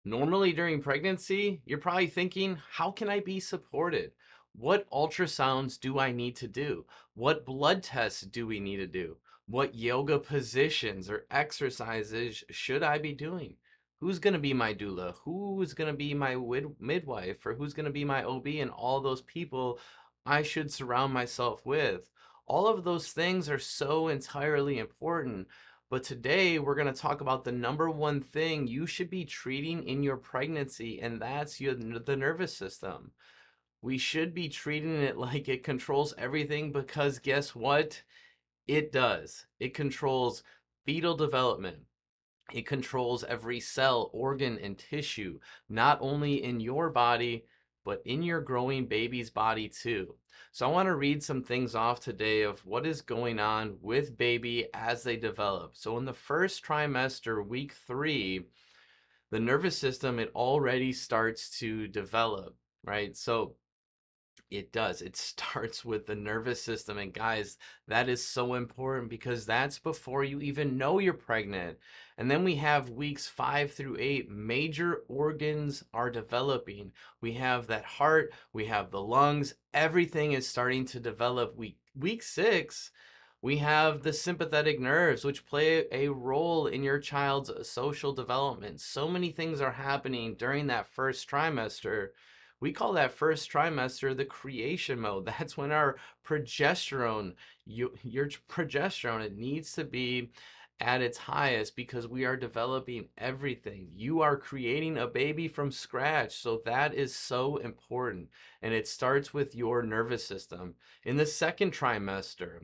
Normally during pregnancy, you're probably thinking, how can I be supported? What ultrasounds do I need to do? What blood tests do we need to do? What yoga positions or exercises should I be doing? Who's going to be my doula? Who's going to be my midwife? Or who's going to be my OB? And all those people I should surround myself with. All of those things are so entirely important. But today we're going to talk about the number one thing you should be treating in your pregnancy, and that's the nervous system. We should be treating it like it controls everything because guess what? It does. It controls fetal development. It controls every cell, organ, and tissue, not only in your body, but in your growing baby's body too. So I want to read some things off today of what is going on with baby as they develop. So in the first trimester, week 3, the nervous system, it already starts to develop, right? So it does. It starts with the nervous system. And guys, that is so important because that's before you even know you're pregnant. And then we have weeks 5 through 8, major organs are developing. We have that heart, we have the lungs, everything is starting to develop. Week 6, we have the sympathetic nerves, which play a role in your child's social development. So many things are happening during that first trimester. We call that first trimester the creation mode. That's when our progesterone, your progesterone, it needs to be at its highest because we are developing everything. You are creating a baby from scratch. So that is so important. And it starts with your nervous system. In the second trimester,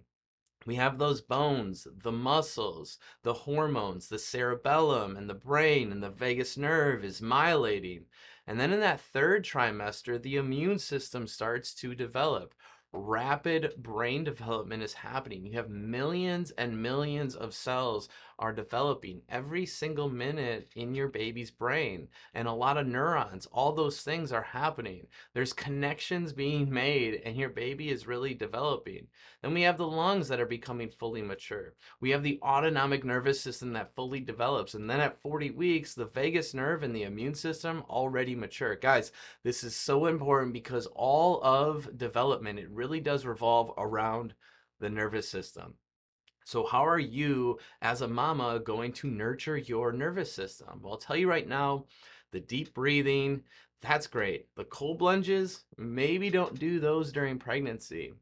we have those bones, the muscles, the hormones, the cerebellum, and the brain, and the vagus nerve is myelating. And then in that third trimester, the immune system starts to develop. Rapid brain development is happening. You have millions and millions of cells are developing every single minute in your baby's brain, and a lot of neurons. All those things are happening. There's connections being made, and your baby is really developing. Then we have the lungs that are becoming fully mature. We have the autonomic nervous system that fully develops. And then at 40 weeks, the vagus nerve and the immune system already mature. Guys, this is so important because all of development, it really does revolve around the nervous system. So how are you as a mama going to nurture your nervous system? Well, I'll tell you right now, the deep breathing, that's great. The cold plunges, maybe don't do those during pregnancy.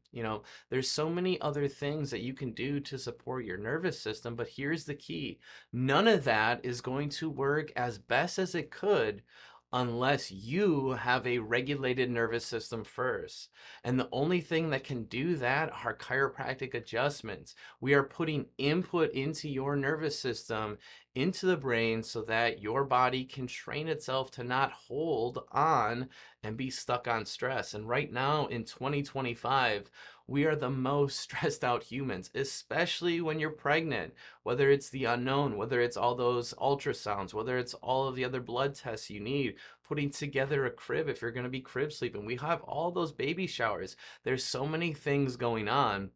There's so many other things that you can do to support your nervous system, but here's the key. None of that is going to work as best as it could unless you have a regulated nervous system first. And the only thing that can do that are chiropractic adjustments. We are putting input into your nervous system, into the brain, so that your body can train itself to not hold on and be stuck on stress. And right now in 2025, we are the most stressed out humans, especially when you're pregnant, whether it's the unknown, whether it's all those ultrasounds, whether it's all of the other blood tests you need, putting together a crib if you're going to be crib sleeping. We have all those baby showers. There's so many things going on.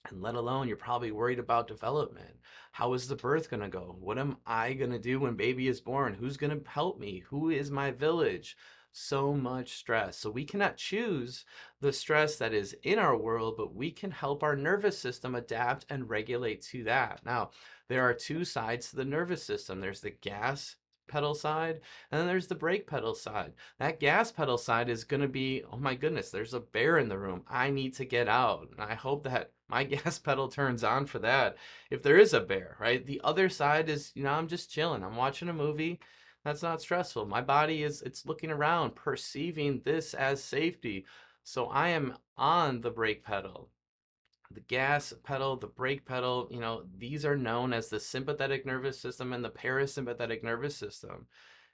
And let alone, you're probably worried about development. How is the birth going to go? What am I going to do when baby is born? Who's going to help me? Who is my village? So much stress. So we cannot choose the stress that is in our world, but we can help our nervous system adapt and regulate to that. Now, there are two sides to the nervous system. There's the gas pedal side, and then there's the brake pedal side. That gas pedal side is going to be, oh my goodness, there's a bear in the room. I need to get out. And I hope that my gas pedal turns on for that if there is a bear, right? The other side is, I'm just chilling. I'm watching a movie. That's not stressful. My body it's looking around, perceiving this as safety. So I am on the brake pedal. The gas pedal, the brake pedal, these are known as the sympathetic nervous system and the parasympathetic nervous system.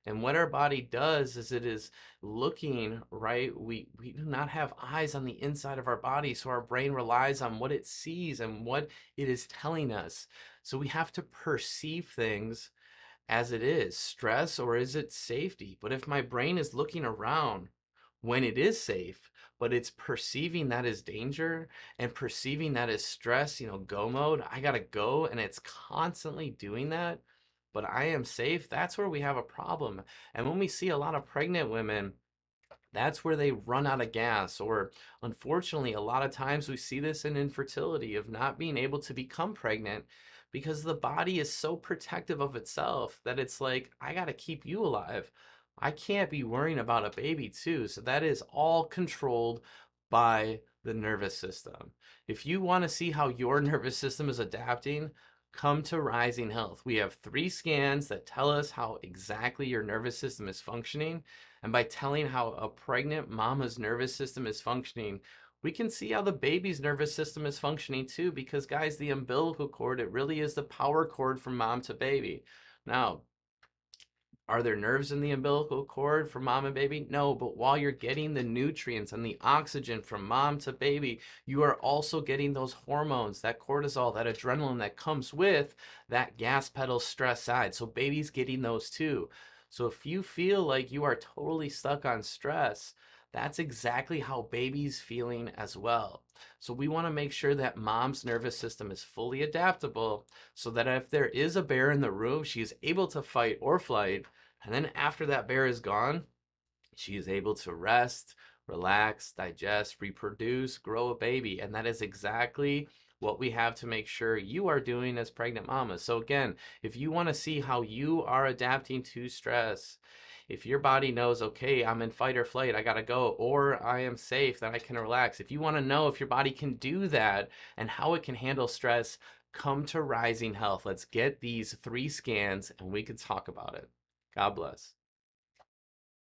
And what our body does is it is looking, right? We do not have eyes on the inside of our body, so our brain relies on what it sees and what it is telling us. So we have to perceive things as it is stress or is it safety. But if my brain is looking around when it is safe, but it's perceiving that as danger and perceiving that as stress, go mode, I gotta go, and it's constantly doing that, but I am safe, that's where we have a problem. And when we see a lot of pregnant women, that's where they run out of gas. Or unfortunately, a lot of times we see this in infertility of not being able to become pregnant because the body is so protective of itself that it's like, I got to keep you alive. I can't be worrying about a baby too. So that is all controlled by the nervous system. If you want to see how your nervous system is adapting, come to Rising Health. We have 3 scans that tell us how exactly your nervous system is functioning, and by telling how a pregnant mama's nervous system is functioning, we can see how the baby's nervous system is functioning too. Because, guys, the umbilical cord, it really is the power cord from mom to baby. Now, are there nerves in the umbilical cord from mom and baby? No, but while you're getting the nutrients and the oxygen from mom to baby, you are also getting those hormones, that cortisol, that adrenaline that comes with that gas pedal stress side. So baby's getting those too. So if you feel like you are totally stuck on stress, that's exactly how baby's feeling as well. So we want to make sure that mom's nervous system is fully adaptable so that if there is a bear in the room, she is able to fight or flight, and then after that bear is gone, she is able to rest, relax, digest, reproduce, grow a baby. And that is exactly what we have to make sure you are doing as pregnant mamas. So again, if you want to see how you are adapting to stress, if your body knows, okay, I'm in fight or flight, I gotta go, or I am safe, then I can relax. If you want to know if your body can do that and how it can handle stress, come to Rising Health. Let's get these 3 scans and we can talk about it. God bless.